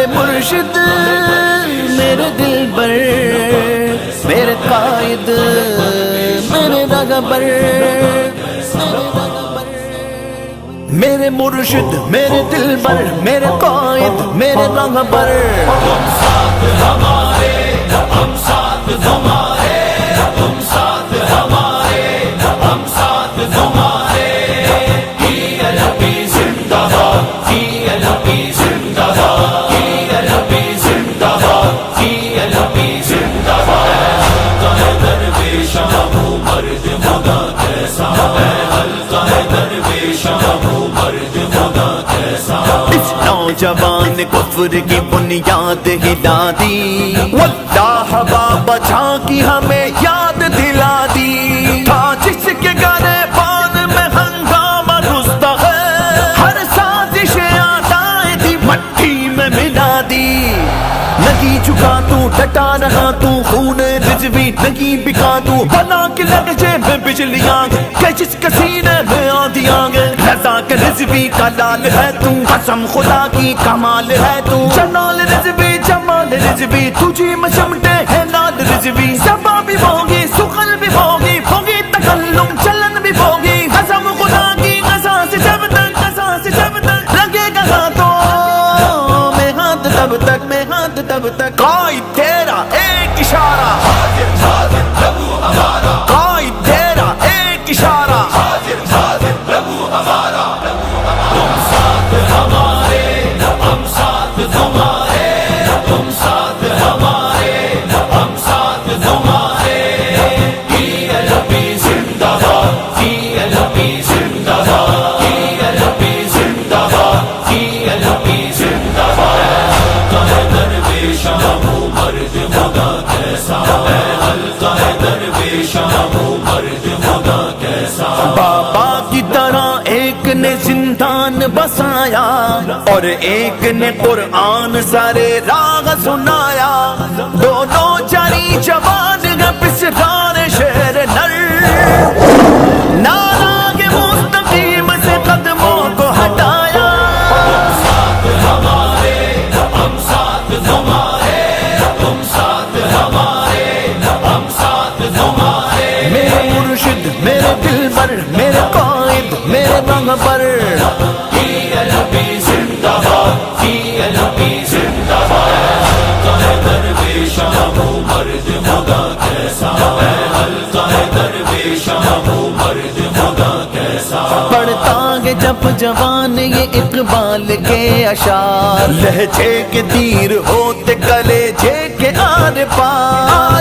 میرے مرشد میرے دلبر میرے قائد میرے رہبر میرے مرشد میرے دلبر میرے قائد میرے رہبر تم ساتھ ہمارے ہم ساتھ تمہارے تم ساتھ ہمارے ہم ساتھ تمہارے کی الہی زندہ باد کی الہی زندہ باد کی الہی زندہ باد کی الہی زندہ باد درویش ابو مرد خدا کیسا ہے حلقہ درویش ابو مرد خدا کیسا اس نوجوان کفر کی بنیاد ہلا دی واللہ بابا جھا کی ہمیں یاد دلا دی تھا جس کے گریبان میں ہنگامہ رستا ہے ہر سازش آدائے دی مٹی میں ملا دی نہیں جھکا تو ڈٹا رہا تو خون رضوی نہیں بکا تو بنا کے لہجے میں بجلیاں کہ جس کے سینے میں آندیاں گے رضا کے رضوی کا لال ہے تو قسم خدا کی کمال ہے تو جلال رضوی جمال رضوی تجھے میں چمٹے ہے لال رضوی زباں بھی ہوگی سخن بھی ہوگی ہوگی تکلم چلن بھی ہوگی قسم خدا کی قسا سے جب تک لگے گا ہاتھوں میں ہاتھ تب تک میں ہاتھ تب تک قائد تیرا ایک اشارہ حاضر حاضر لبو ہمارا قائد تیرا ایک اشارہ حاضر حاضر لبو ہمارا تم ساتھ ہمارے ہم ساتھ تمہارے تم ساتھ ہمارے ہم ساتھ تمہارے کی الہی زندہ باد کی الہی زندہ باد کی الہی زندہ باد کی الہی زندہ باد حلقہ درویش ابو مرد خدا کیسا ہے حلقہ درویش ابو مرد خدا کیسا بابا کی طرح ایک نے زندان بسایا اور ایک نے قرآن سارے راگ سنایا دونوں جاری جوان ہے پسرار شہر نر ناراگ مستقیم سے قدموں کو ہٹایا ساتھ ہمارے ہم ساتھ تمہارے تم ساتھ ہمارے ہم ساتھ تمہارے میرے مرشد میرے دلبر میرے قائد میرے رہبر کی الہی زندہ باد کی الہی زندہ باد حلقہ درویش ابو مرد خدا کیسا ہے حلقہ درویش ابو مرد خدا کیسا پڑھتا ہے جب جوان یہ اقبال کے اشعار لہجے کے تیر ہوتے کلیجے کے آر پار